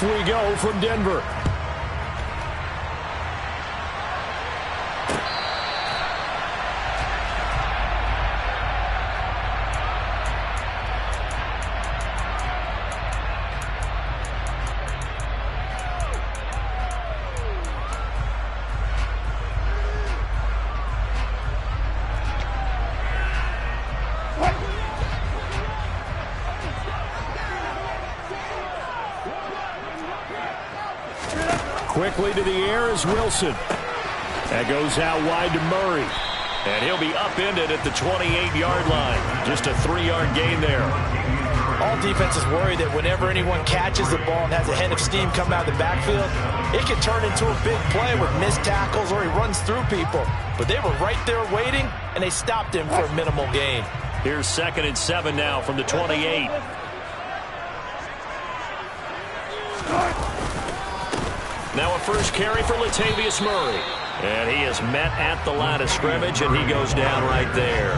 Off we go from Denver. Quickly to the air is Wilson. That goes out wide to Murray. And he'll be upended at the 28-yard line. Just a 3-yard gain there. All defenses worry that whenever anyone catches the ball and has a head of steam coming out of the backfield, it can turn into a big play with missed tackles or he runs through people. But they were right there waiting, and they stopped him for a minimal gain. Here's 2nd and 7 now from the 28. Now a first carry for Latavius Murray. And he is met at the line of scrimmage, and he goes down right there.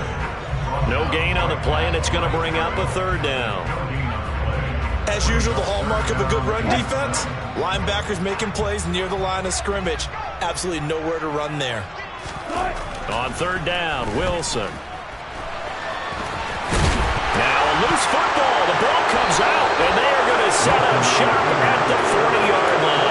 No gain on the play, and it's going to bring up a 3rd down. As usual, the hallmark of a good run defense, linebackers making plays near the line of scrimmage. Absolutely nowhere to run there. On 3rd down, Wilson. Now a loose football. The ball comes out, and they are going to set up shop at the 40-yard line.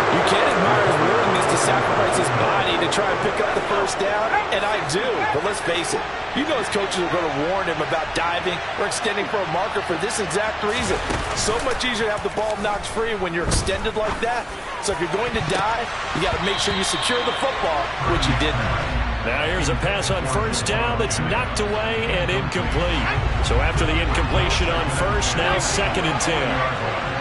You can't admire his willingness to sacrifice his body to try and pick up the first down, and I do. But let's face it, you know his coaches are going to warn him about diving or extending for a marker for this exact reason. So much easier to have the ball knocked free when you're extended like that. So if you're going to dive, you got to make sure you secure the football, which he didn't. Now here's a pass on 1st down that's knocked away and incomplete. So after the incompletion on 1st, now 2nd and 10.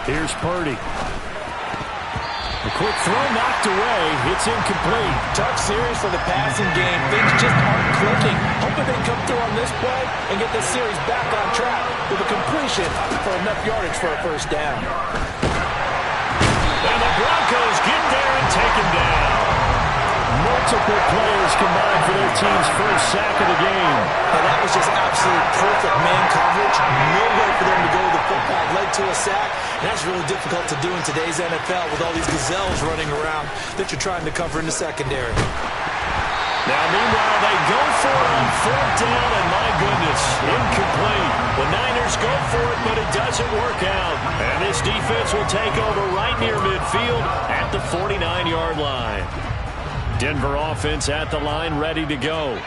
Here's Purdy. The quick throw knocked away. It's incomplete. Tough series for the passing game. Things just aren't clicking. Hoping they come through on this play and get this series back on track with a completion for enough yardage for a 1st down. And the Broncos get there and take him down. Multiple players combined for their team's first sack of the game. And that was just absolute perfect man coverage. No way for them to go to the football. Led to a sack. And that's really difficult to do in today's NFL with all these gazelles running around that you're trying to cover in the secondary. Now, meanwhile, they go for it on 4th down, and my goodness, incomplete. The Niners go for it, but it doesn't work out. And this defense will take over right near midfield at the 49-yard line. Denver offense at the line, ready to go.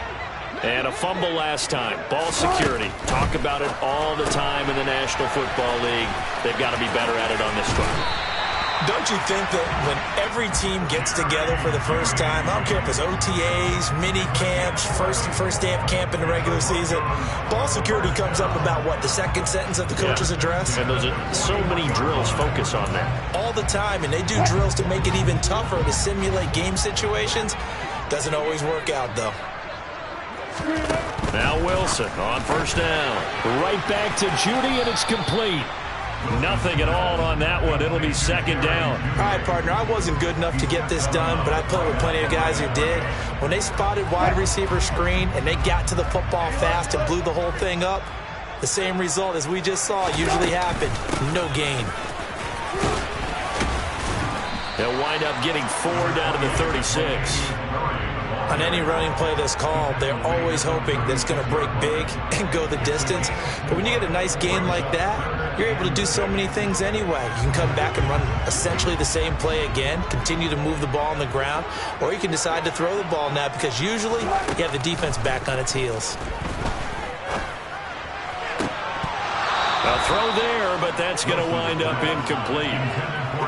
And a fumble last time. Ball security. Talk about it all the time in the National Football League. They've got to be better at it on this drive. Don't you think that when every team gets together for the first time, I don't care if it's OTAs, mini camps, first day of camp in the regular season, ball security comes up about what, the 2nd sentence of the coach's address? And those are so many drills focus on that. All the time, and they do drills to make it even tougher to simulate game situations. Doesn't always work out, though. Now Wilson on 1st down. Right back to Judy, and it's complete. Nothing at all on that one. It'll be 2nd down. All right, partner, I wasn't good enough to get this done, but I played with plenty of guys who did. When they spotted wide receiver screen and they got to the football fast and blew the whole thing up, the same result as we just saw usually happened. No gain. They'll wind up getting 4 down to the 36. On any running play that's called, they're always hoping that it's going to break big and go the distance. But when you get a nice gain like that, you're able to do so many things anyway. You can come back and run essentially the same play again, continue to move the ball on the ground, or you can decide to throw the ball now because usually you have the defense back on its heels. A throw there, but that's going to wind up incomplete.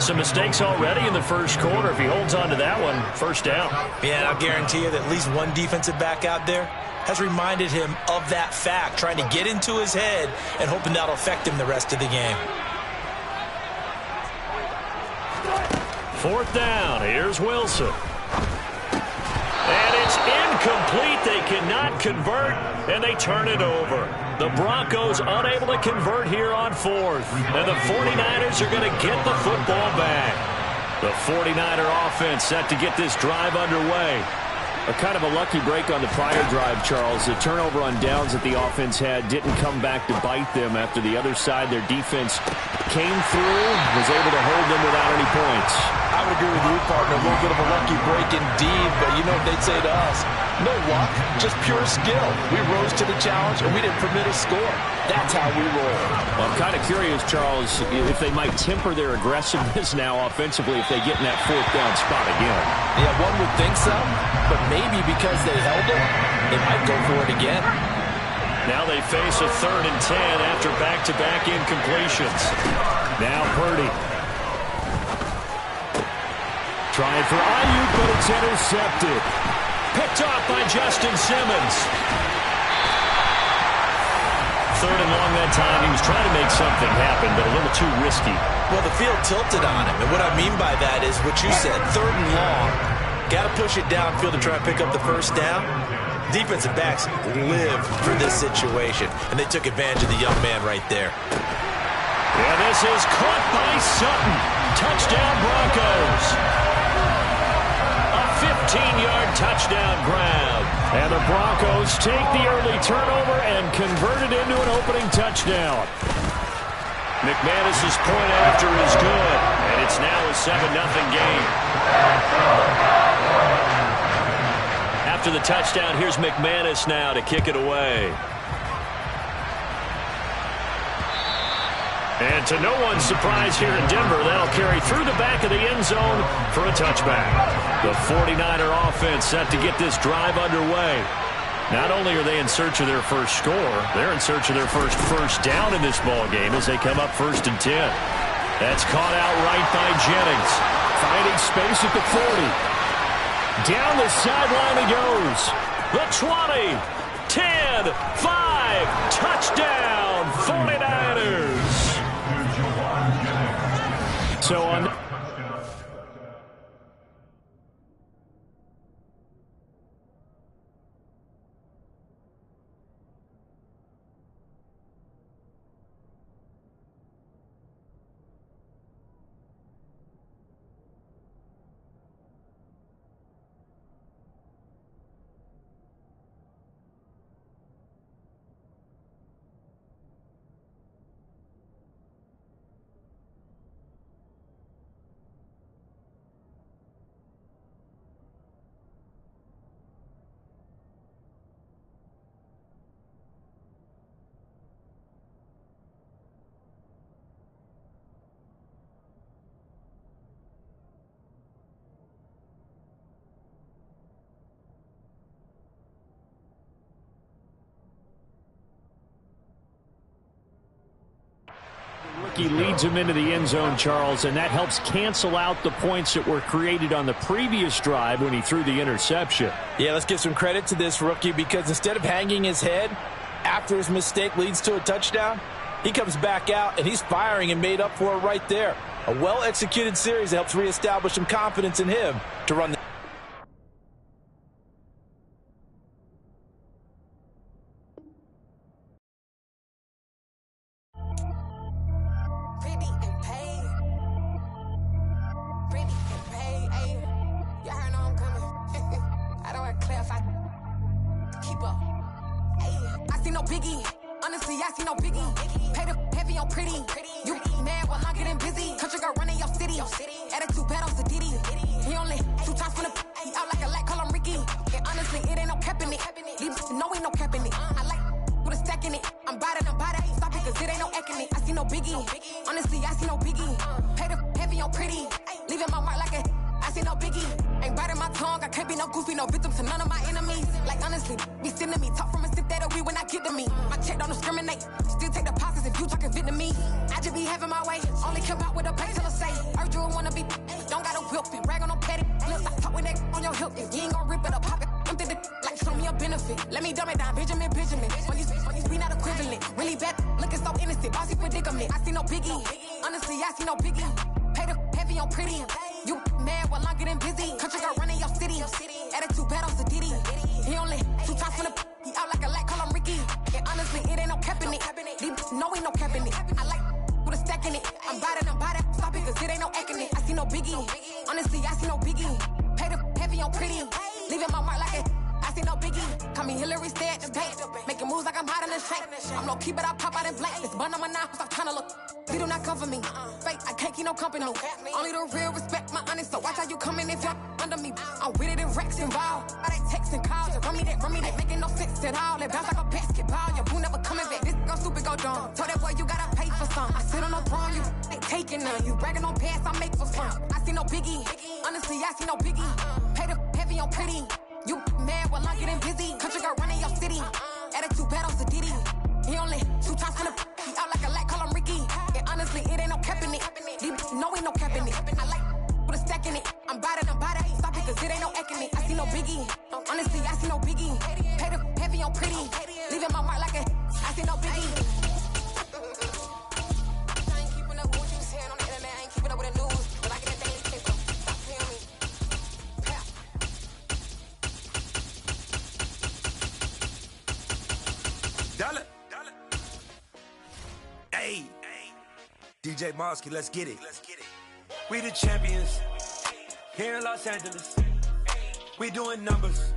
Some mistakes already in the first quarter. If he holds on to that one, 1st down. Yeah, and I'll guarantee you that at least one defensive back out there has reminded him of that fact, trying to get into his head and hoping that'll affect him the rest of the game. 4th down. Here's Wilson. And it's incomplete. They cannot convert, and they turn it over. The Broncos unable to convert here on 4th. And the 49ers are going to get the football back. The 49er offense set to get this drive underway. A kind of a lucky break on the prior drive, Charles. The turnover on downs that the offense had didn't come back to bite them after the other side. Their defense came through, was able to hold them without any points. I would agree with you, partner. A little bit of a lucky break indeed, but you know what they'd say to us? No luck, just pure skill. We rose to the challenge, and we didn't permit a score. That's how we roll. Well, I'm kind of curious, Charles, if they might temper their aggressiveness now offensively if they get in that fourth down spot again. Yeah, one would think so, but maybe because they held it, they might go for it again. Now they face a 3rd and 10 after back-to-back incompletions. Now Purdy. Trying for Ayuk, but it's intercepted. Picked off by Justin Simmons. 3rd and long that time. He was trying to make something happen, but a little too risky. Well, the field tilted on him, and what I mean by that is what you said, 3rd and long. Got to push it downfield to try and pick up the first down. Defensive backs live for this situation, and they took advantage of the young man right there. Yeah, this is caught by Sutton. Touchdown, Broncos. 15-yard touchdown grab. And the Broncos take the early turnover and convert it into an opening touchdown. McManus's point after is good, and it's now a 7-0 game. After the touchdown, here's McManus now to kick it away. And to no one's surprise here in Denver, that'll carry through the back of the end zone for a touchback. The 49er offense set to get this drive underway. Not only are they in search of their first score, they're in search of their first down in this ball game as they come up 1st and 10. That's caught out right by Jennings. Finding space at the 40. Down the sideline he goes. The 20, 10, 5, touchdown, 49ers. So on. He leads him into the end zone, Charles, and that helps cancel out the points that were created on the previous drive when he threw the interception. Yeah, let's give some credit to this rookie because instead of hanging his head after his mistake leads to a touchdown, he comes back out and he's firing and made up for it right there. A well-executed series helps reestablish some confidence in him to run the leaving my mark like a I see no biggie. Call me Hillary, stay at the bank. Making moves like I'm hot in the shank. I'm low key, but I pop out in blank. This bun on my knife, I'm trying to look. They do not come for me. Fake, I can't keep no company. Only the real respect my honest. So watch how you coming if you're under me. I'm with it in Rex involved. I they text and calls. Just run me that, making no sense at all. They bounce like a basketball. Your boo never coming back. This go stupid, go dumb. Told that boy you gotta pay for some. I sit on no throne, you ain't taking none. You bragging on pants, I make for fun. I see no biggie. Honestly, I see no biggie. Pay the heavy on pretty. You mad while I'm getting busy. Country girl running your city. Attitude bad on Sadiddy. He only 2 times in the he out like a light, call him Ricky. And honestly, it ain't no cap in it. No, ain't no cap in it. I like put a stack in it. I'm bad, I ain't stop it, cause it ain't no eck in it. I see no biggie. Honestly, I see no biggie. Pay the heavy on pretty. Leaving my mark like a I see no biggie. I ain't keeping up with what you saying on the internet. I ain't keeping up with the news. But I get that daily paper. Stop playing me. Dollar. Hey, DJ Mosky, let's get it. We the champions here in Los Angeles. We doing numbers.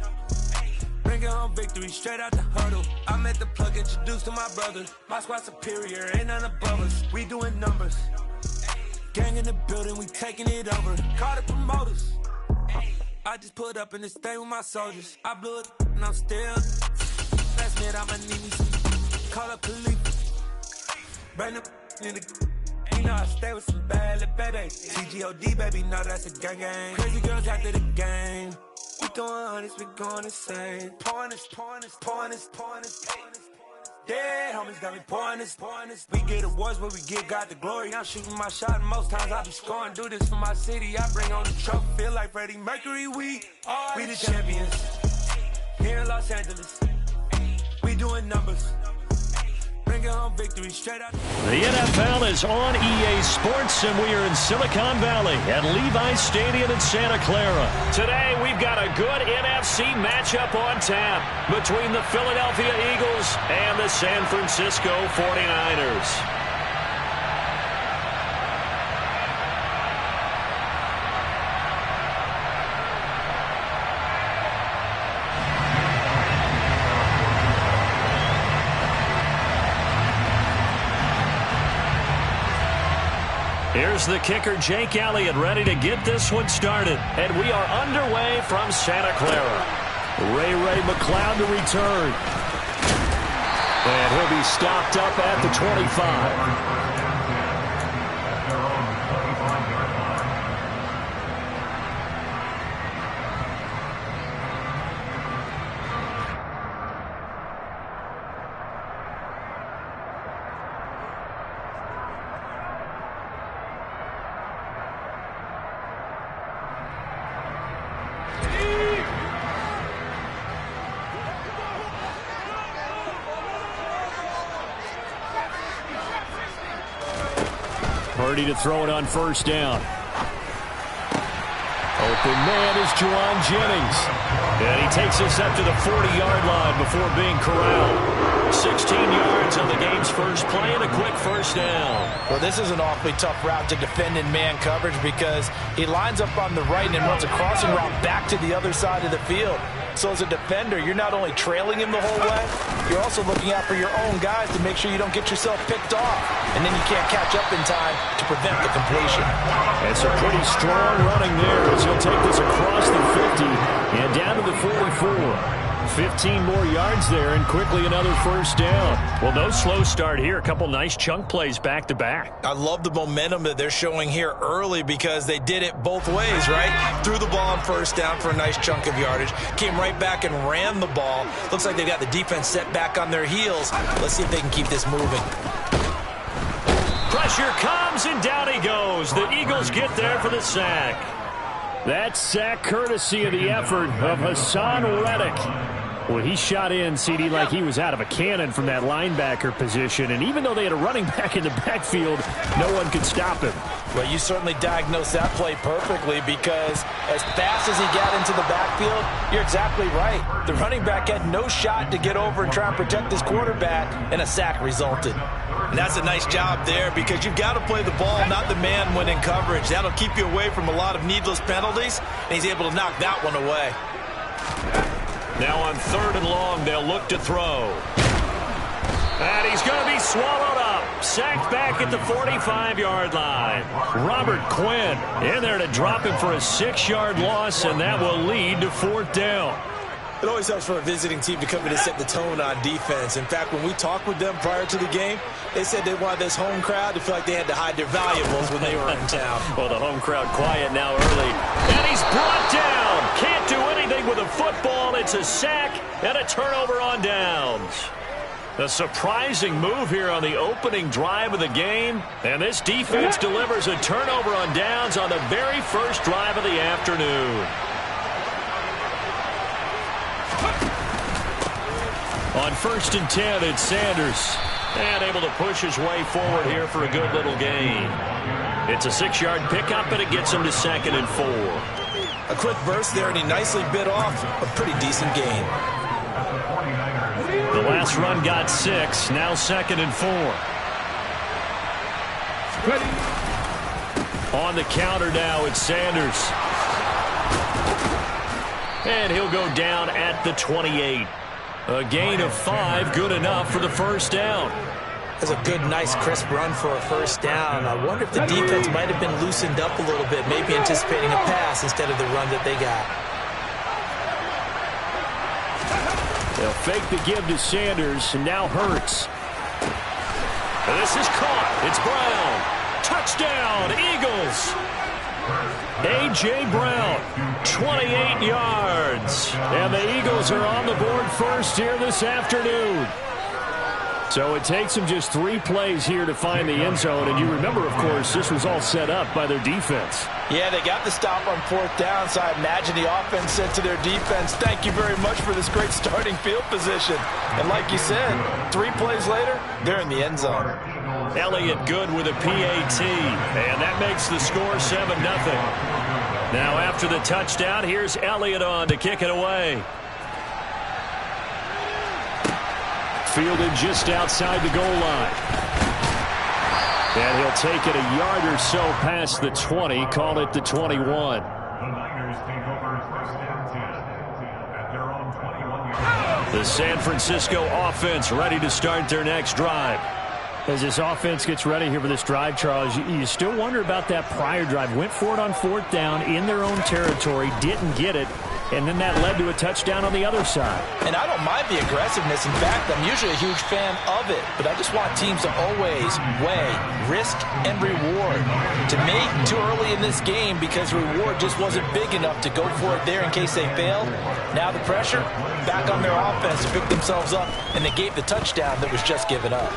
Bringing home victory straight out the huddle. I'm at the plug, introduced to my brother. My squad superior, ain't none above us. We doing numbers. Gang in the building, we taking it over. Call the promoters. I just put up in this thing with my soldiers. I blew it and I'm still. Last minute, I'ma need me some. Call up Khalif. Bring them in the. You know I stay with some bad little baby. CGOD, baby, know that's a gang gang. Crazy girls after the game. We going honest, we going insane. Pouring this. Dead homies got me pouring this. We get awards, but we give God the glory. I'm shooting my shot, and most times I be scoring. Do this for my city, I bring on the trophy. Feel like Freddie Mercury, we the champions. Here in Los Angeles, we doing numbers. Bringing home victory straight out. The NFL is on EA Sports, and we are in Silicon Valley at Levi's Stadium in Santa Clara. Today, we've got a good NFC matchup on tap between the Philadelphia Eagles and the San Francisco 49ers. Here's the kicker, Jake Elliott, ready to get this one started. And we are underway from Santa Clara. Ray McLeod to return. And he'll be stopped up at the 25. Purdy to throw it on first down. Open man is Juwan Jennings. And he takes us up to the 40-yard line before being corralled. 16 yards on the game's first play and a quick first down. Well, this is an awfully tough route to defend in man coverage because he lines up on the right and then runs a crossing route back to the other side of the field. So as a defender, you're not only trailing him the whole way, you're also looking out for your own guys to make sure you don't get yourself picked off. And then you can't catch up in time to prevent the completion. It's a pretty strong running there as he'll take this across the 50 and down to the 44. 15 more yards there and quickly another first down. Well, no slow start here. A couple nice chunk plays back-to-back. I love the momentum that they're showing here early because they did it both ways, right? Threw the ball on first down for a nice chunk of yardage. Came right back and ran the ball. Looks like they got the defense set back on their heels. Let's see if they can keep this moving. Pressure comes and down he goes. The Eagles get there for the sack. That sack courtesy of the effort of Hassan Reddick. Well, he shot in, CD, like he was out of a cannon from that linebacker position. And even though they had a running back in the backfield, no one could stop him. Well, you certainly diagnosed that play perfectly because as fast as he got into the backfield, you're exactly right. The running back had no shot to get over and try and protect his quarterback, and a sack resulted. And that's a nice job there because you've got to play the ball, not the man when in coverage. That'll keep you away from a lot of needless penalties, and he's able to knock that one away. Now on 3rd and long, they'll look to throw. And he's going to be swallowed up. Sacked back at the 45-yard line. Robert Quinn in there to drop him for a 6-yard loss, and that will lead to 4th down. It always helps for a visiting team to come in and set the tone on defense. In fact, when we talked with them prior to the game, they said they wanted this home crowd to feel like they had to hide their valuables when they were in town. Well, the home crowd quiet now early. And he's brought down. Can't do anything with a football. It's a sack and a turnover on downs. A surprising move here on the opening drive of the game. And this defense delivers a turnover on downs on the very first drive of the afternoon. On 1st and 10, it's Sanders. And able to push his way forward here for a good little gain. It's a 6-yard pickup, and it gets him to 2nd and 4. A quick burst there, and he nicely bit off a pretty decent gain. The last run got 6, now 2nd and 4. On the counter now, it's Sanders. And he'll go down at the 28. A gain of 5, good enough for the 1st down. That's a good, nice, crisp run for a 1st down. I wonder if the defense might have been loosened up a little bit, maybe anticipating a pass instead of the run that they got. They'll fake the give to Sanders, and now Hurts. And this is caught. It's Brown. Touchdown, Eagles. A.J. Brown, 28 yards. And the Eagles are on the board first here this afternoon. So it takes them just 3 plays here to find the end zone. And you remember, of course, this was all set up by their defense. Yeah, they got the stop on 4th down, so I imagine the offense said to their defense, thank you very much for this great starting field position. And like you said, 3 plays later, they're in the end zone. Elliott good with a PAT, and that makes the score 7-0. Now after the touchdown, here's Elliott on to kick it away. Fielded just outside the goal line. And he'll take it a yard or so past the 20, call it the 21. The San Francisco offense ready to start their next drive. As this offense gets ready here for this drive, Charles, you still wonder about that prior drive. Went for it on 4th down in their own territory, didn't get it, and then that led to a touchdown on the other side. And I don't mind the aggressiveness. In fact, I'm usually a huge fan of it, but I just want teams to always weigh risk and reward. To me, too early in this game because reward just wasn't big enough to go for it there in case they failed. Now the pressure back on their offense to pick themselves up, and they gave the touchdown that was just given up.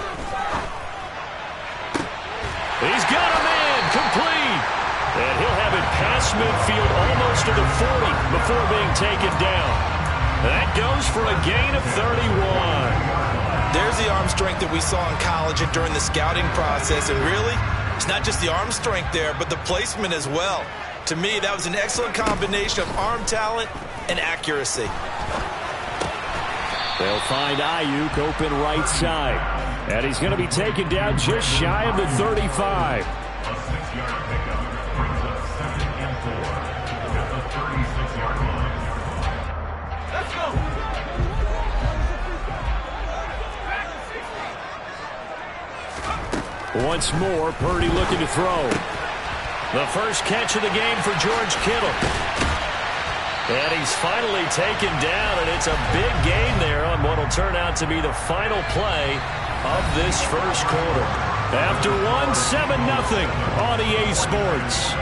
He's got a man complete. And he'll have it past midfield almost to the 40 before being taken down. That goes for a gain of 31. There's the arm strength that we saw in college and during the scouting process. And really, it's not just the arm strength there, but the placement as well. To me, that was an excellent combination of arm talent and accuracy. They'll find Ayuk open right side. And he's going to be taken down just shy of the 35. Once more, Purdy looking to throw. The first catch of the game for George Kittle. And he's finally taken down, and it's a big gain there on what will turn out to be the final play of this first quarter. After 7-0 on EA Sports.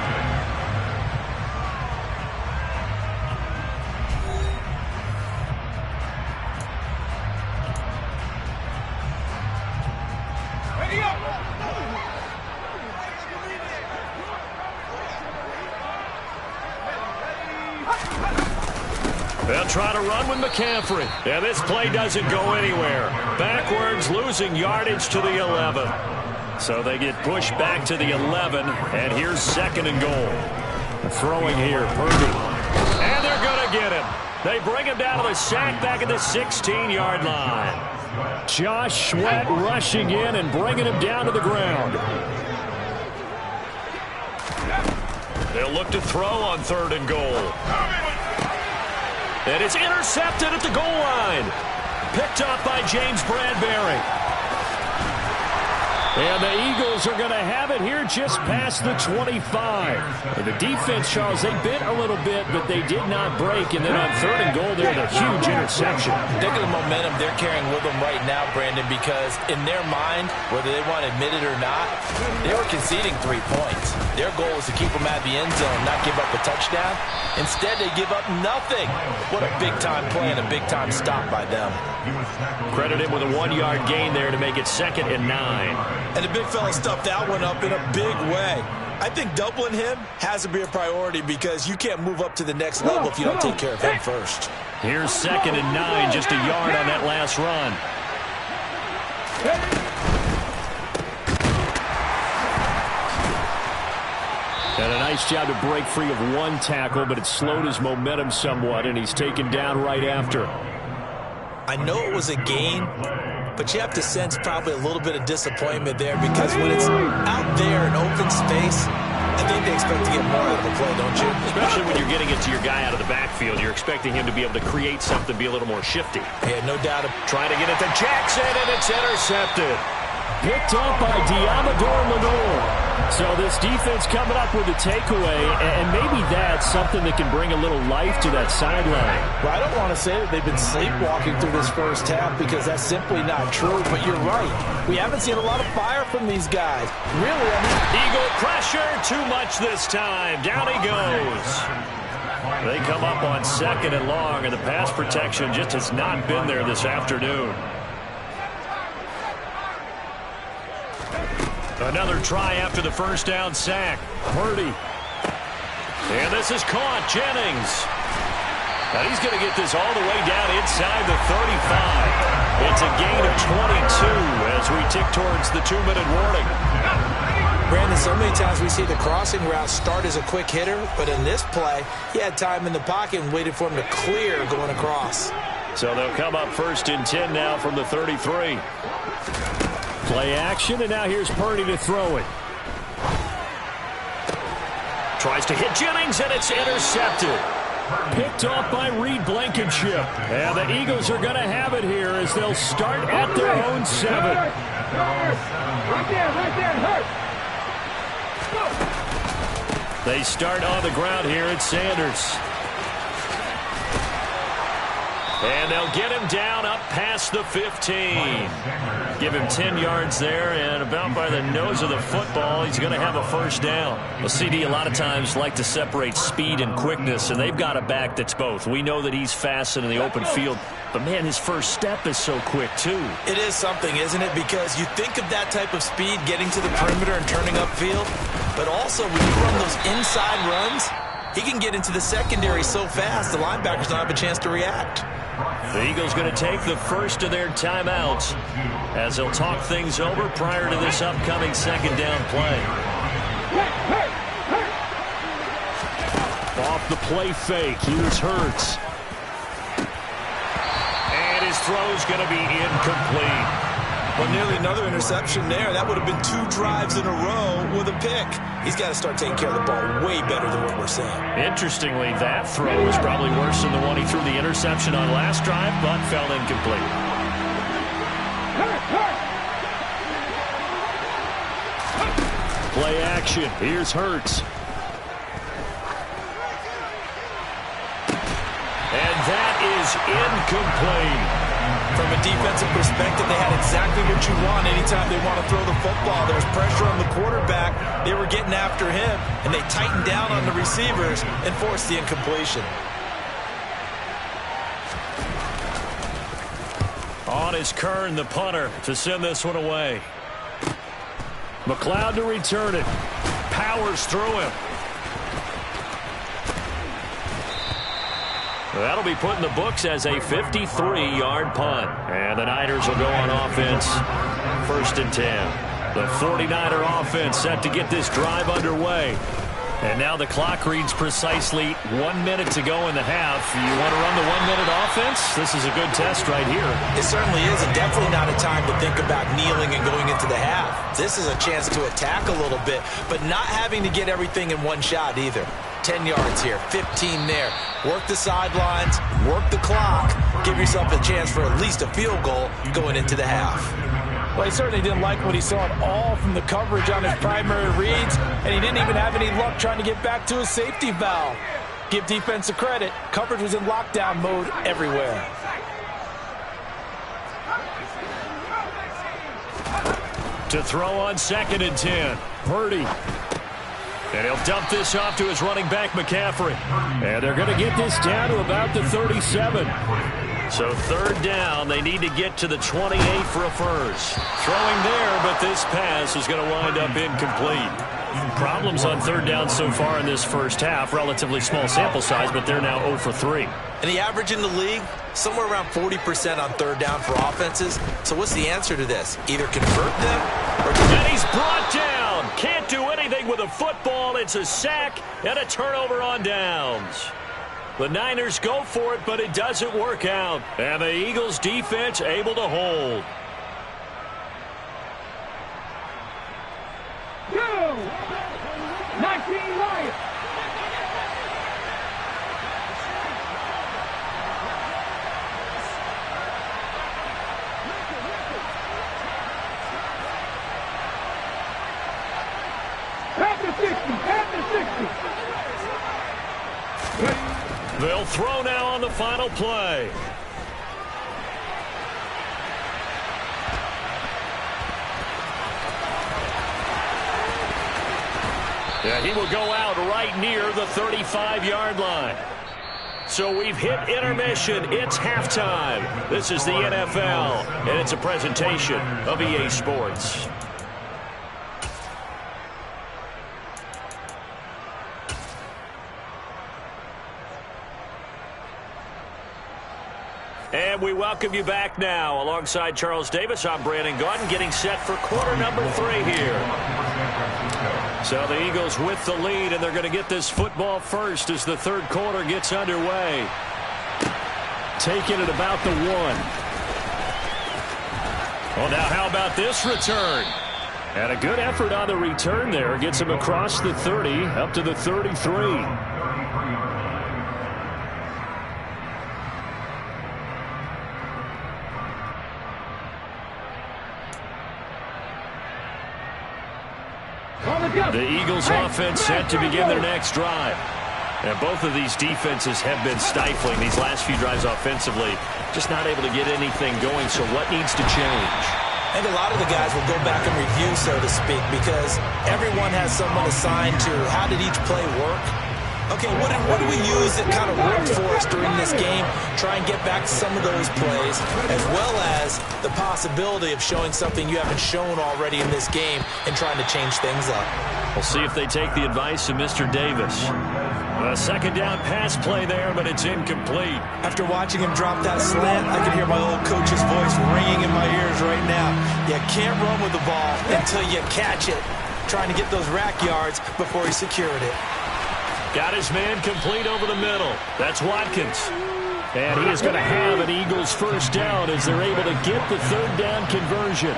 They'll try to run with McCaffrey. And this play doesn't go anywhere. Backwards, losing yardage to the 11. So they get pushed back to the 11. And here's 2nd and goal. Throwing here, Purdy. And they're going to get him. They bring him down to the sack back at the 16-yard line. Josh Sweat rushing in and bringing him down to the ground. They'll look to throw on 3rd and goal. And it's intercepted at the goal line. Picked up by James Bradbury. And the Eagles are going to have it here just past the 25. And the defense, Charles, they bit a little bit, but they did not break. And then on 3rd and goal, there's a huge interception. Think of the momentum they're carrying with them right now, Brandon, because in their mind, whether they want to admit it or not, they were conceding 3 points. Their goal was to keep them at the end zone, not give up a touchdown. Instead, they give up nothing. What a big-time play and a big-time stop by them. Credit him with a 1-yard gain there to make it 2nd and 9. And the big fella stuffed that one up in a big way. I think doubling him has to be a priority because you can't move up to the next level if you don't take care of him first. Here's 2nd and 9, just a yard on that last run. And a nice job to break free of 1 tackle, but it slowed his momentum somewhat, and he's taken down right after. I know it was a gain, but you have to sense probably a little bit of disappointment there because when it's out there in open space, I think they expect to get more out of the play, don't you? Especially when you're getting it to your guy out of the backfield. You're expecting him to be able to create something, be a little more shifty. Yeah, no doubt. Trying to get it to Jackson, and it's intercepted. Picked up by Diamador Lenore. So this defense coming up with a takeaway, and maybe that's something that can bring a little life to that sideline. Well, I don't want to say that they've been sleepwalking through this first half because that's simply not true, but you're right. We haven't seen a lot of fire from these guys. Really, I mean... Eagle pressure, too much this time. Down he goes. They come up on 2nd and long, and the pass protection just has not been there this afternoon. Another try after the first down sack. Purdy. And this is caught. Jennings. And he's going to get this all the way down inside the 35. It's a gain of 22 as we tick towards the 2-minute warning. Brandon, so many times we see the crossing route start as a quick hitter, but in this play, he had time in the pocket and waited for him to clear going across. So they'll come up 1st and 10 now from the 33. Play action, and now here's Purdy to throw it. Tries to hit Jennings, and it's intercepted. Picked off by Reed Blankenship. And the Eagles are going to have it here as they'll start at their own 7. Right there, hurt. They start on the ground here at Sanders. And they'll get him down up past the 15. Give him 10 yards there, and about by the nose of the football, he's going to have a first down. Well, CD, a lot of times like to separate speed and quickness, and they've got a back that's both. We know that he's fast in the open field, but, man, his first step is so quick, too. It is something, isn't it? Because you think of that type of speed getting to the perimeter and turning upfield, but also when you run those inside runs, he can get into the secondary so fast the linebackers don't have a chance to react. The Eagles going to take the first of their timeouts as they'll talk things over prior to this upcoming 2nd down play. Off the play fake, here's Hurts. And his throw's going to be incomplete. Well, nearly another interception there. That would have been 2 drives in a row with a pick. He's got to start taking care of the ball way better than what we're seeing. Interestingly, that throw was probably worse than the one he threw the interception on last drive, but fell incomplete. Play action. Here's Hurts. And that is incomplete. From a defensive perspective, they had exactly what you want anytime they want to throw the football. There's pressure on the quarterback. They were getting after him, and they tightened down on the receivers and forced the incompletion. On is Kern, the punter, to send this one away. McLeod to return it. Powers through him. That'll be put in the books as a 53-yard punt. And the Niners will go on offense. 1st and 10. The 49er offense set to get this drive underway. And now the clock reads precisely 1 minute to go in the half. You want to run the 1 minute offense? This is a good test right here. It certainly is, and definitely not a time to think about kneeling and going into the half. This is a chance to attack a little bit, but not having to get everything in one shot either. 10 yards here, 15 there. Work the sidelines, work the clock. Give yourself a chance for at least a field goal going into the half. Well, he certainly didn't like what he saw at all from the coverage on his primary reads, and he didn't even have any luck trying to get back to his safety valve. Give defense a credit. Coverage was in lockdown mode everywhere. To throw on 2nd and 10. Purdy. And he'll dump this off to his running back, McCaffrey. And they're going to get this down to about the 37. So 3rd down, they need to get to the 28 for a first. Throwing there, but this pass is going to wind up incomplete. Problems on 3rd down so far in this first half. Relatively small sample size, but they're now 0 for 3. And the average in the league, somewhere around 40% on 3rd down for offenses. So what's the answer to this? Either convert them or... And he's brought down. Can't do anything with a football. It's a sack and a turnover on downs. The Niners go for it, but it doesn't work out. And the Eagles defense able to hold. 19 Lions. At the 60, at the 60. They'll throw now on the final play. Yeah, he will go out right near the 35-yard line. So we've hit intermission. It's halftime. This is the NFL, and it's a presentation of EA Sports. And we welcome you back now. Alongside Charles Davis, I'm Brandon Gaudin, getting set for quarter number 3 here. So the Eagles with the lead, and they're going to get this football first as the 3rd quarter gets underway. Taking it about the 1. Well, now how about this return? And a good effort on the return there. Gets him across the 30, up to the 33. The Eagles offense set to begin their next drive. And both of these defenses have been stifling these last few drives offensively. Just not able to get anything going, so what needs to change? And a lot of the guys will go back and review, so to speak, because everyone has someone assigned to how did each play work. Okay, what do we use that kind of worked for us during this game? Try and get back to some of those plays, as well as the possibility of showing something you haven't shown already in this game and trying to change things up. We'll see if they take the advice of Mr. Davis. A 2nd down pass play there, but it's incomplete. After watching him drop that slant, I can hear my old coach's voice ringing in my ears right now. You can't run with the ball until you catch it. Trying to get those rack yards before he secured it. Got his man complete over the middle. That's Watkins. And he is going to have an Eagles first down as they're able to get the 3rd down conversion.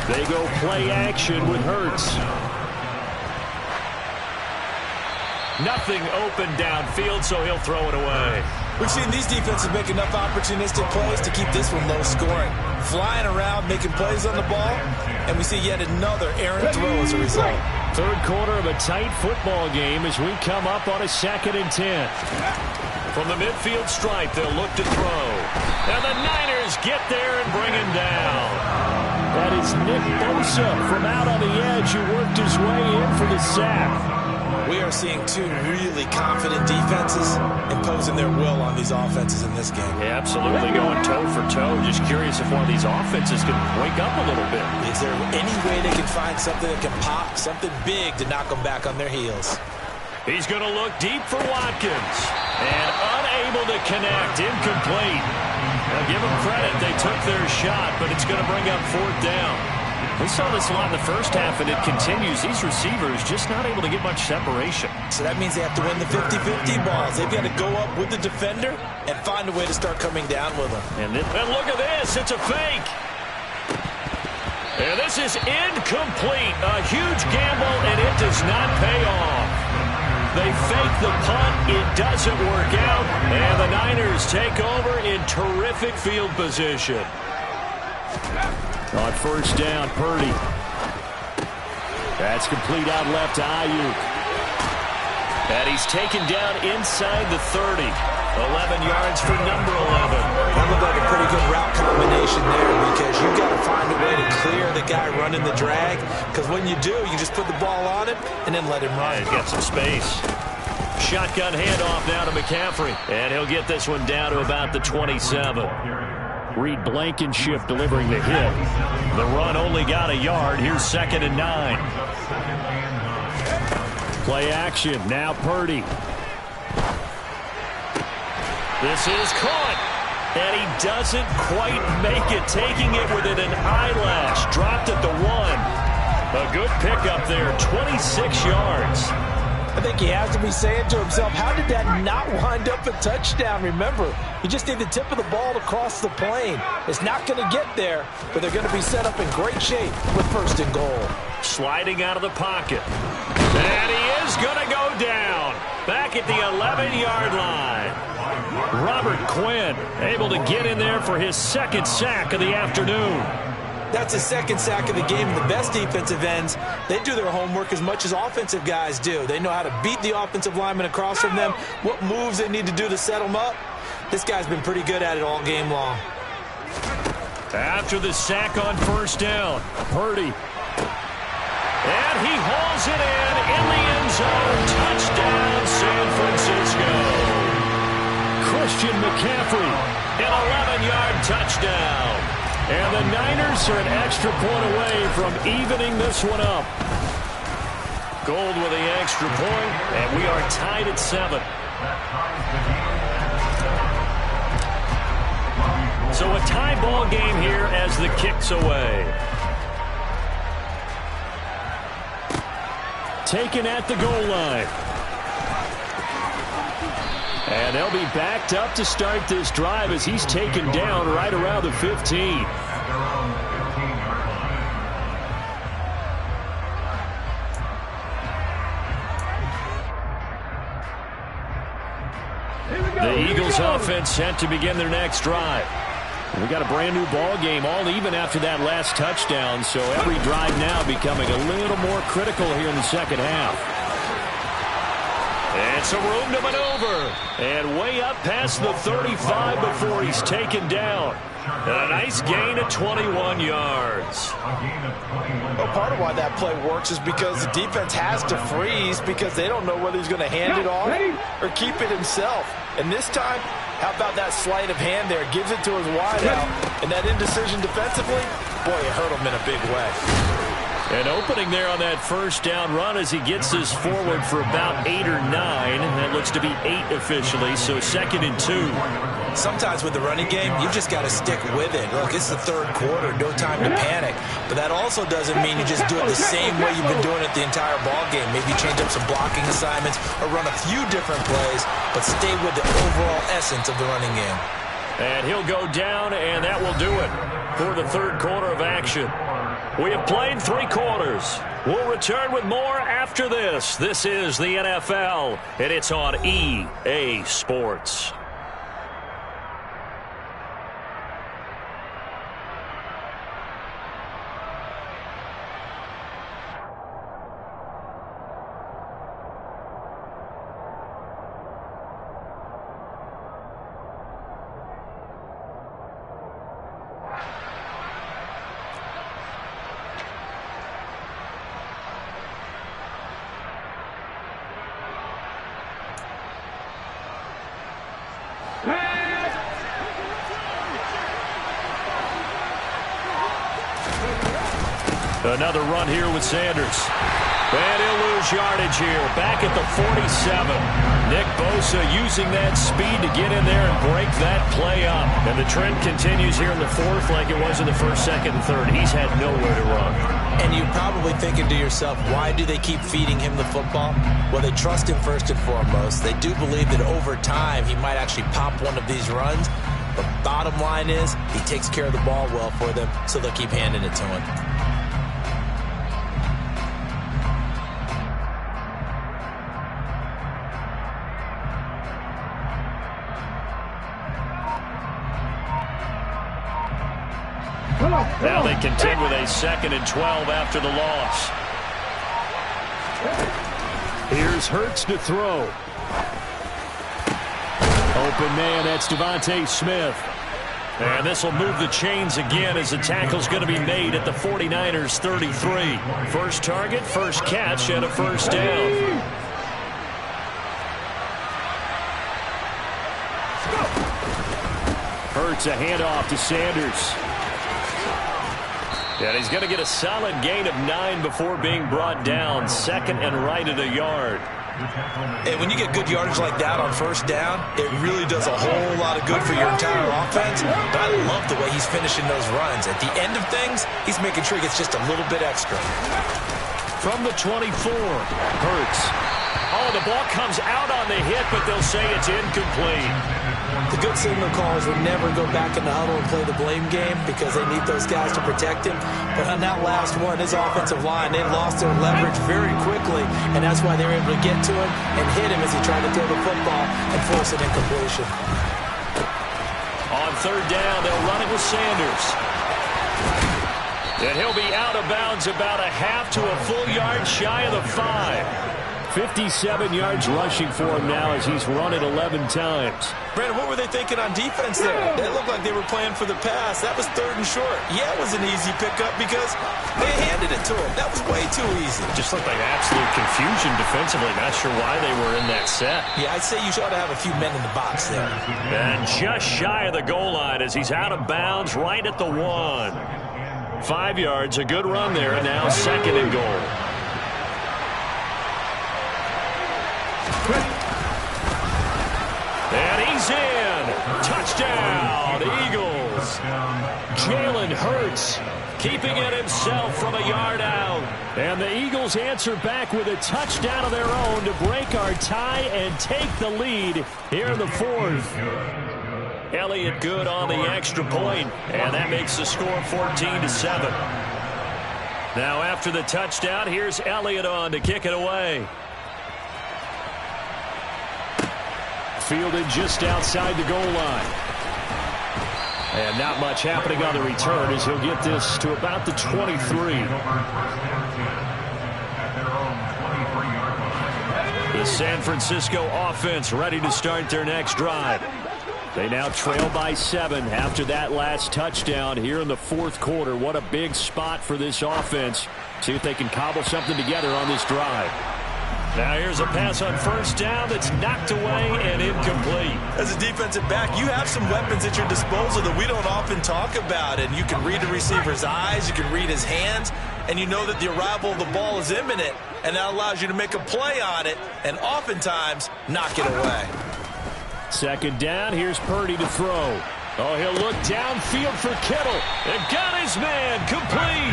They go play action with Hurts. Nothing open downfield, so he'll throw it away. We've seen these defenses make enough opportunistic plays to keep this one low scoring. Flying around, making plays on the ball, and we see yet another errant throw as a result. 3rd quarter of a tight football game as we come up on a 2nd and 10. From the midfield stripe, they'll look to throw. And the Niners get there and bring him down. That is Nick Bosa from out on the edge who worked his way in for the sack. We are seeing 2 really confident defenses imposing their will on these offenses in this game. Yeah, absolutely, going toe for toe. Just curious if one of these offenses can wake up a little bit. Is there any way they can find something that can pop, something big to knock them back on their heels? He's going to look deep for Watkins. And unable to connect, incomplete. Now give them credit, they took their shot, but it's going to bring up 4th down. We saw this a lot in the first half, and it continues. These receivers just not able to get much separation. So that means they have to win the 50-50 balls. They've got to go up with the defender and find a way to start coming down with them. And look at this. It's a fake. And this is incomplete. A huge gamble, and it does not pay off. They fake the punt. It doesn't work out. And the Niners take over in terrific field position. On first down, Purdy. That's complete out left to Ayuk. And he's taken down inside the 30. 11 yards for number 11. That looked like a pretty good route combination there because you've got to find a way to clear the guy running the drag. Because when you do, you just put the ball on him and then let him run. He's got some space. Shotgun handoff now to McCaffrey. And he'll get this one down to about the 27. Reed Blankenship delivering the hit. The run only got a yard. Here's 2nd and 9. Play action. Now Purdy. This is caught. And he doesn't quite make it. Taking it within an eyelash. Dropped at the 1. A good pickup there. 26 yards. I think he has to be saying to himself, how did that not wind up a touchdown? Remember, you just need the tip of the ball to cross the plane. It's not going to get there, but they're going to be set up in great shape with 1st and goal. Sliding out of the pocket. And he is going to go down. Back at the 11-yard line. Robert Quinn able to get in there for his 2nd sack of the afternoon. That's his 2nd sack of the game. The best defensive ends, they do their homework as much as offensive guys do. They know how to beat the offensive lineman across from them, what moves they need to do to set them up. This guy's been pretty good at it all game long. After the sack on first down, Purdy. And he hauls it in the end zone. Touchdown, San Francisco. Christian McCaffrey, an 11-yard touchdown. And the Niners are an extra point away from evening this one up. Gold with the extra point, and we are tied at 7. So a tie ball game here as the kick's away. Taken at the goal line. And they'll be backed up to start this drive as he's taken down right around the 15. The Eagles offense set to begin their next drive. We got a brand new ball game, all even after that last touchdown, so every drive now becoming a little more critical here in the second half. And some room to maneuver. And way up past the 35 before he's taken down. A nice gain of 21 yards. Well, part of why that play works is because the defense has to freeze because they don't know whether he's going to hand it off or keep it himself. And this time, how about that sleight of hand there? Gives it to his wideout. And that indecision defensively, boy, it hurt him in a big way. And opening there on that first down run as he gets this forward for about 8 or 9. That looks to be 8 officially, so 2nd and 2. Sometimes with the running game, you've just got to stick with it. Look, it's the 3rd quarter, no time to panic. But that also doesn't mean you just do it the same way you've been doing it the entire ball game. Maybe change up some blocking assignments or run a few different plays, but stay with the overall essence of the running game. And he'll go down, and that will do it for the 3rd quarter of action. We have played 3 quarters. We'll return with more after this. This is the NFL, and it's on EA Sports. Another run here with Sanders. And he'll lose yardage here. Back at the 47. Nick Bosa Bosa using that speed to get in there and break that play up. And the trend continues here in the fourth like it was in the first, second, and third. He's had nowhere to run. And you're probably thinking to yourself, why do they keep feeding him the football? Well, they trust him first and foremost. They do believe that over time he might actually pop one of these runs. But bottom line is he takes care of the ball well for them, so they'll keep handing it to him. Now they contend with a 2nd and 12 after the loss. Here's Hurts to throw. Open man, that's Devontae Smith. And this will move the chains again as the tackle's going to be made at the 49ers 33. First target, first catch, and a first down. Hurts a handoff to Sanders. And he's going to get a solid gain of 9 before being brought down. 2nd and right at a yard. And when you get good yardage like that on first down, it really does a whole lot of good for your entire offense. But I love the way he's finishing those runs. At the end of things, he's making sure he gets just a little bit extra. From the 24, Hurts. Oh, the ball comes out on the hit, but they'll say it's incomplete. The good signal callers would never go back in the huddle and play the blame game because they need those guys to protect him. But on that last one, his offensive line, they lost their leverage very quickly, and that's why they were able to get to him and hit him as he tried to throw the football and force an incompletion. On third down, they'll run it with Sanders. And he'll be out of bounds about a half to a full yard shy of the 5. 57 yards rushing for him now as he's run it 11 times. Brandon, what were they thinking on defense there? They looked like they were playing for the pass. That was 3rd and short. Yeah, it was an easy pickup because they handed it to him. That was way too easy. Just looked like absolute confusion defensively. Not sure why they were in that set. Yeah, I'd say you ought to have a few men in the box there. And just shy of the goal line as he's out of bounds right at the 1. 5 yards, a good run there, and now 2nd and goal. And he's in. Touchdown, Eagles. Jalen Hurts keeping it himself from a yard out. And the Eagles answer back with a touchdown of their own to break our tie and take the lead here in the 4th. Elliott good on the extra point, and that makes the score 14-7. Now after the touchdown, here's Elliott on to kick it away. Fielded just outside the goal line. And not much happening on the return as he'll get this to about the 23. The San Francisco offense ready to start their next drive. They now trail by 7 after that last touchdown here in the 4th quarter. What a big spot for this offense. See if they can cobble something together on this drive. Now here's a pass on first down that's knocked away and incomplete. As a defensive back, you have some weapons at your disposal that we don't often talk about. And you can read the receiver's eyes, you can read his hands, and you know that the arrival of the ball is imminent. And that allows you to make a play on it and oftentimes knock it away. 2nd down, here's Purdy to throw. Oh, he'll look downfield for Kittle. And got his man complete.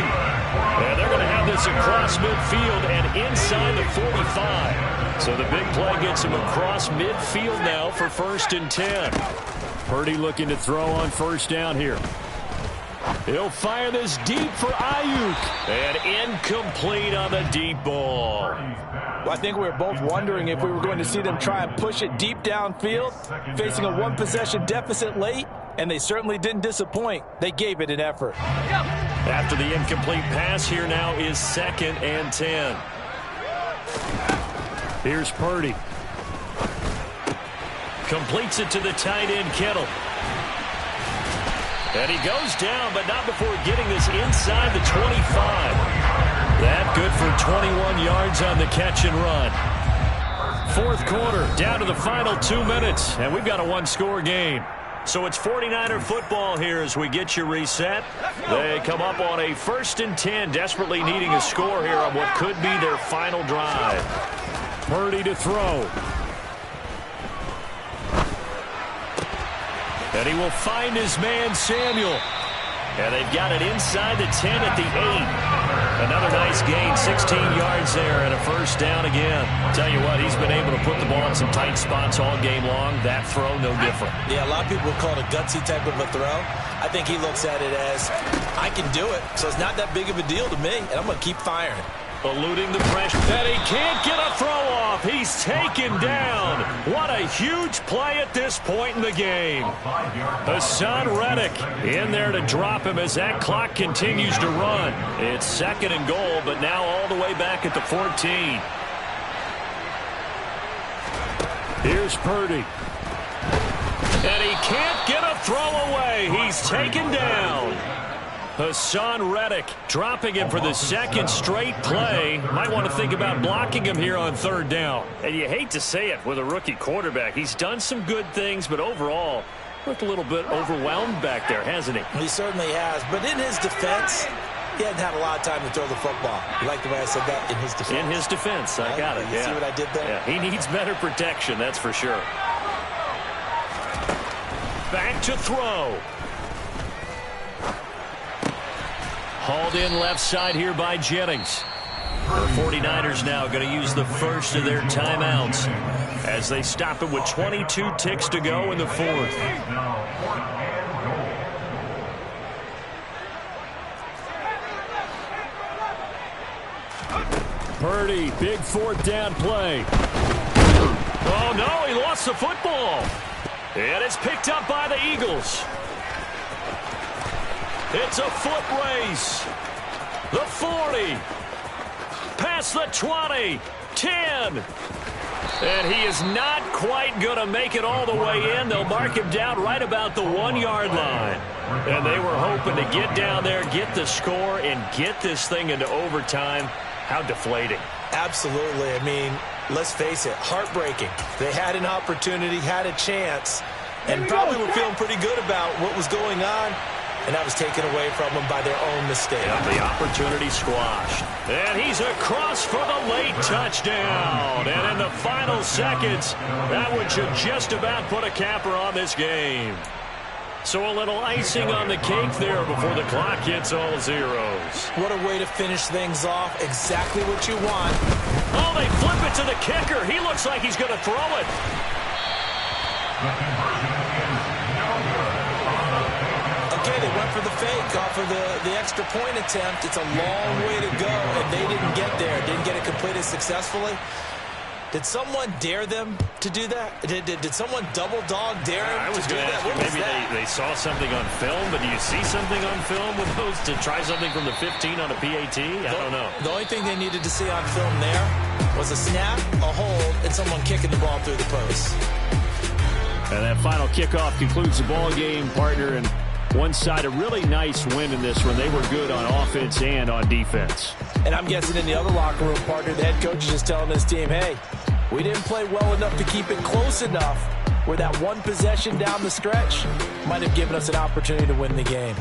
And they're going to have this across midfield and inside the 45. So the big play gets him across midfield now for 1st and 10. Purdy looking to throw on first down here. He'll fire this deep for Ayuk. And incomplete on the deep ball. Well, I think we were both wondering if we were going to see them try and push it deep downfield, facing a 1-possession deficit late, and they certainly didn't disappoint. They gave it an effort. After the incomplete pass, here now is 2nd and 10. Here's Purdy. Completes it to the tight end, Kittle. And he goes down, but not before getting this inside the 25. That good for 21 yards on the catch and run. 4th quarter, down to the final 2 minutes, and we've got a 1-score game. So it's 49er football here as we get you reset. They come up on a 1st and 10, desperately needing a score here on what could be their final drive. Purdy to throw. And he will find his man, Samuel. And they've got it inside the 10 at the 8. Another nice gain, 16 yards there and a first down again. Tell you what, he's been able to put the ball in some tight spots all game long. That throw, no different. Yeah, a lot of people would call it a gutsy type of a throw. I think he looks at it as, I can do it, so it's not that big of a deal to me, and I'm going to keep firing. Eluding the pressure. And he can't get a throw off. He's taken down. What a huge play at this point in the game. Hassan Reddick in there to drop him as that clock continues to run. It's 2nd and goal, but now all the way back at the 14. Here's Purdy. And he can't get a throw away. He's taken down. Hassan Reddick dropping him for the 2nd straight play. Might want to think about blocking him here on 3rd down. And you hate to say it with a rookie quarterback. He's done some good things, but overall, looked a little bit overwhelmed back there, hasn't he? He certainly has. But in his defense, he hadn't had a lot of time to throw the football. You like the way I said that? In his defense. In his defense. I got it. You see what I did there? Yeah, he needs better protection, that's for sure. Back to throw. Hauled in left side here by Jennings. The 49ers now going to use the first of their timeouts as they stop it with 22 ticks to go in the 4th. Purdy, big 4th down play. Oh, no, he lost the football. And it's picked up by the Eagles. It's a foot race. The 40. Past the 20. 10. And he is not quite going to make it all the way in. They'll mark him down right about the 1-yard line. And they were hoping to get down there, get the score, and get this thing into overtime. How deflating. Absolutely. I mean, let's face it, heartbreaking. They had an opportunity, had a chance, and probably were feeling pretty good about what was going on. And that was taken away from them by their own mistake. Yeah, the opportunity squashed. And he's across for the late touchdown. And in the final seconds, that one should just about put a capper on this game. So a little icing on the cake there before the clock hits all zeros. What a way to finish things off. Exactly what you want. Oh, they flip it to the kicker. He looks like he's going to throw it. Okay, they went for the fake off of the extra point attempt. It's a long way to go, and they didn't get there. Didn't get it completed successfully. Did someone dare them to do that? Did someone double dog dare them to do that? Maybe they saw something on film, but do you see something on film with those to try something from the 15 on a PAT? I don't know. The only thing they needed to see on film there was a snap, a hold, and someone kicking the ball through the post. And that final kickoff concludes the ball game, partner, and one side a really nice win in this one. They were good on offense and on defense. And I'm guessing in the other locker room, partner, the head coach is just telling his team, hey, we didn't play well enough to keep it close enough where that one possession down the stretch might have given us an opportunity to win the game.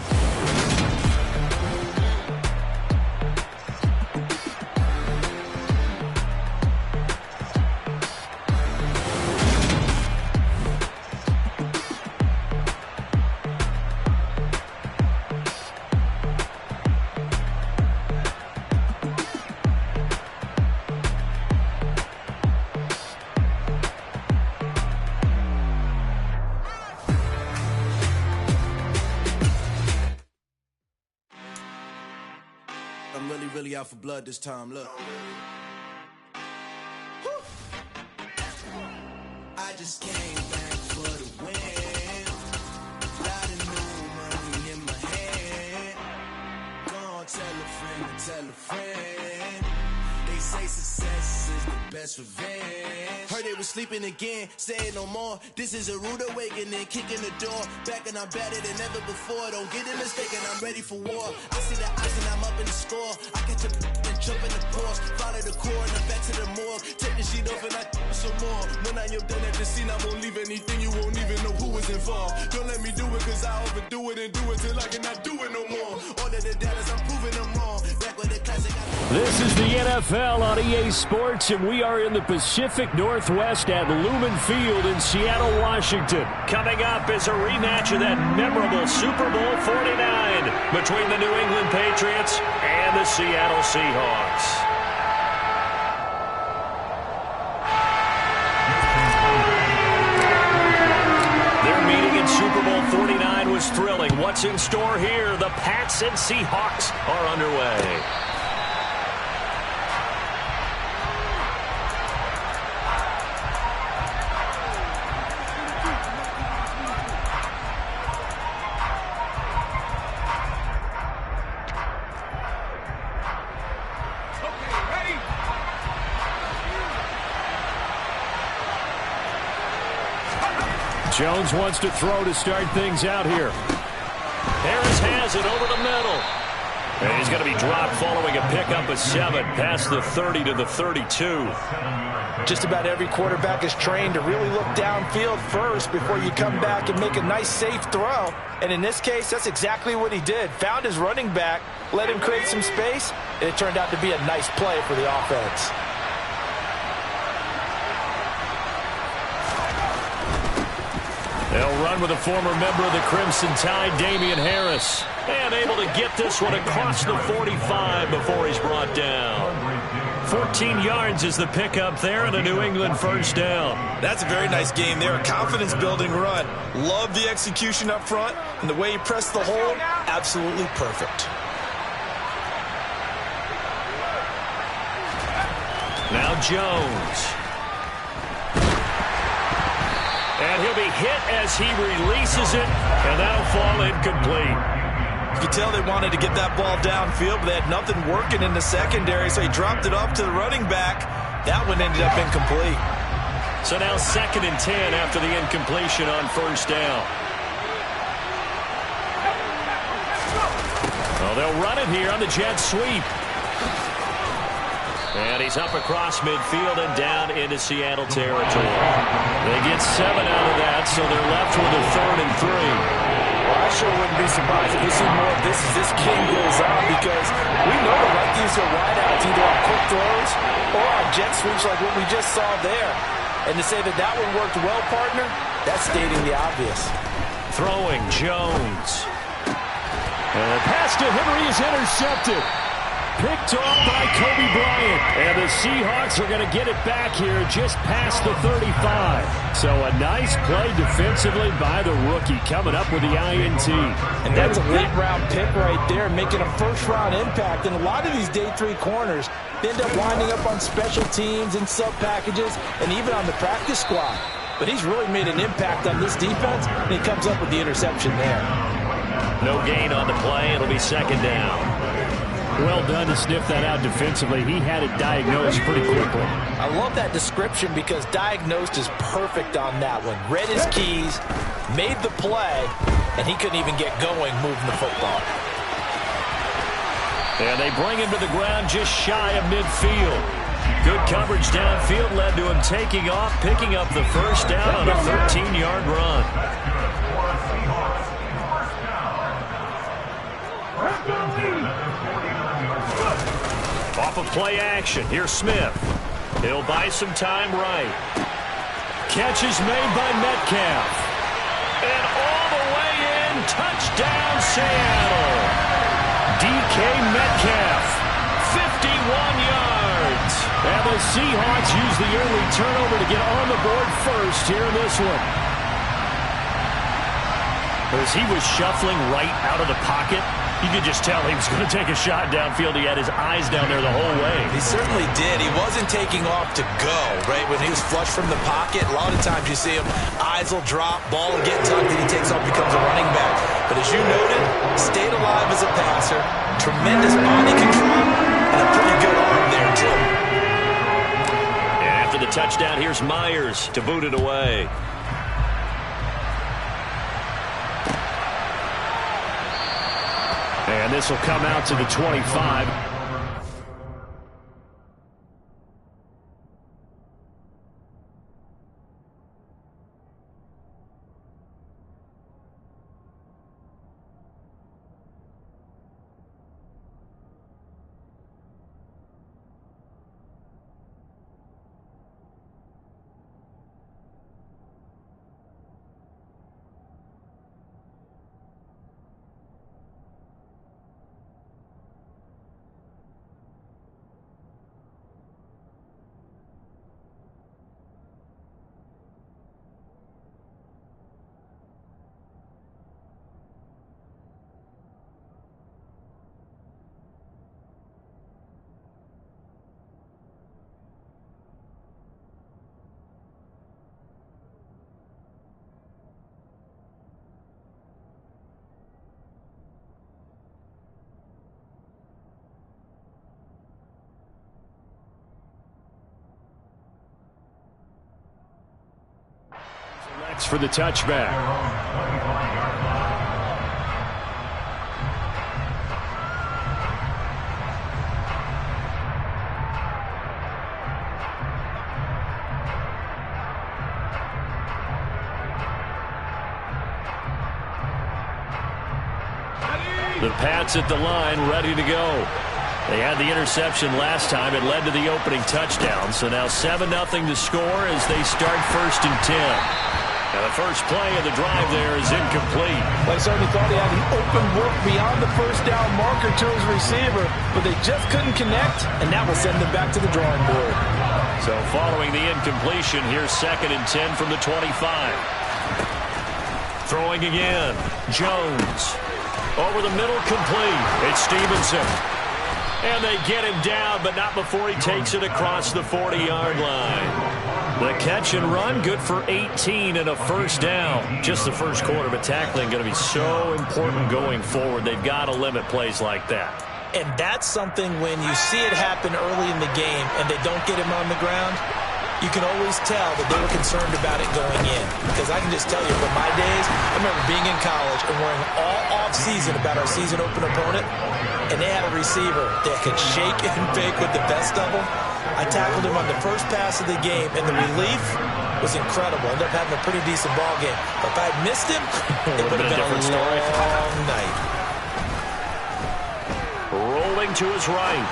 Really out for blood this time, look. I just came back for the win. Lot of new money in my hand. Gonna tell a friend. They say success is the best revenge. Heard they was sleeping again, saying no more. This is a rude awakening, kicking the door. Back and I'm better than ever before. Don't get it mistaken, I'm ready for war. I see the ice and I'm up in the score. I catch a and jump in the course. Follow the core and I'm back to the morgue. Take the sheet off and I some more. When I am done at the scene, I won't leave anything. You won't even know who was involved. Don't let me do it cause I overdo it and do it till I cannot do it no more. All of the data's I'm proving them wrong. Back with the classic. This is the NFL on EA Sports, and we We are in the Pacific Northwest at Lumen Field in Seattle, Washington. Coming up is a rematch of that memorable Super Bowl 49 between the New England Patriots and the Seattle Seahawks. Their meeting in Super Bowl 49 was thrilling. What's in store here? The Pats and Seahawks are underway. Jones wants to throw to start things out here. Harris has it over the middle. And he's going to be dropped following a pickup of 7 past the 30 to the 32. Just about every quarterback is trained to really look downfield first before you come back and make a nice, safe throw. And in this case, that's exactly what he did. Found his running back, let him create some space, and it turned out to be a nice play for the offense. They'll run with a former member of the Crimson Tide, Damian Harris. And able to get this one across the 45 before he's brought down. 14 yards is the pickup there and a New England first down. That's a very nice game there. A confidence-building run. Love the execution up front. And the way he pressed the hole, absolutely perfect. Now Jones. And he'll be hit as he releases it, and that'll fall incomplete. You could tell they wanted to get that ball downfield, but they had nothing working in the secondary, so he dropped it off to the running back. That one ended up incomplete. So now 2nd and 10 after the incompletion on first down. Well, they'll run it here on the jet sweep. And he's up across midfield and down into Seattle territory. They get 7 out of that, so they're left with a 3rd and 3. Well, I sure wouldn't be surprised if we see more of this as this game goes on, because we know they like to use their wideouts either on quick throws or on jet sweeps like what we just saw there. And to say that that one worked well, partner, that's stating the obvious. Throwing Jones. And the pass to Henry is intercepted. Picked off by Kobe Bryant. And the Seahawks are going to get it back here just past the 35. So a nice play defensively by the rookie coming up with the INT. And that's a late-round pick right there, making a first-round impact. And a lot of these day 3 corners end up winding up on special teams and sub-packages and even on the practice squad. But he's really made an impact on this defense, and he comes up with the interception there. No gain on the play. It'll be 2nd down. Well done to sniff that out defensively. He had it diagnosed pretty quickly. I love that description because diagnosed is perfect on that one. Read his keys, made the play, and he couldn't even get going moving the football. And they bring him to the ground just shy of midfield. Good coverage downfield led to him taking off, picking up the first down on a 13-yard run. Off of play action, here's Smith. He'll buy some time right. Catch is made by Metcalf. And all the way in, touchdown Seattle. DK Metcalf, 51 yards. And the Seahawks use the early turnover to get on the board first here in this one. As he was shuffling right out of the pocket, you could just tell he was going to take a shot downfield. He had his eyes down there the whole way. He certainly did. He wasn't taking off to go, right? When he was flush from the pocket, a lot of times you see him, eyes will drop, ball will get tucked, and he takes off, becomes a running back. But as you noted, stayed alive as a passer, tremendous body control, and a pretty good arm there, too. And after the touchdown, here's Myers to boot it away. And this will come out to the 25. yards for the touchback. The Pats at the line, ready to go. They had the interception last time. It led to the opening touchdown. So now 7-0 to score as they start 1st and 10. Now the first play of the drive there is incomplete. They certainly thought he had an open look beyond the first down marker to his receiver, but they just couldn't connect, and that will send them back to the drawing board. So following the incompletion, here's 2nd and 10 from the 25. Throwing again. Jones. Over the middle, complete. It's Stevenson. And they get him down, but not before he takes it across the 40-yard line. The catch and run, good for 18 and a first down. Just the first quarter, but tackling going to be so important going forward. They've got to limit plays like that. And that's something when you see it happen early in the game and they don't get him on the ground, you can always tell that they were concerned about it going in. Because I can just tell you from my days, I remember being in college and worrying all off-season about our season open opponent, and they had a receiver that could shake and bake with the best of them. I tackled him on the first pass of the game, and the relief was incredible. Ended up having a pretty decent ball game. But if I had missed him, it would have been a long night. Rolling to his right.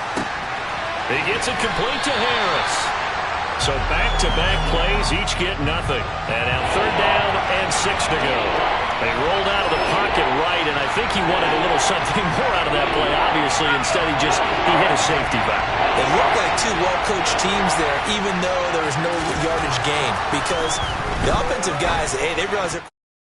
He gets it complete to Harris. So back-to-back plays, each get nothing. And now 3rd down and 6 to go. They rolled out of the pocket right, and I think he wanted a little something more out of that play, obviously. Instead, he hit a safety valve. They look like two well-coached teams there, even though there was no yardage gain. Because the offensive guys, hey, they realize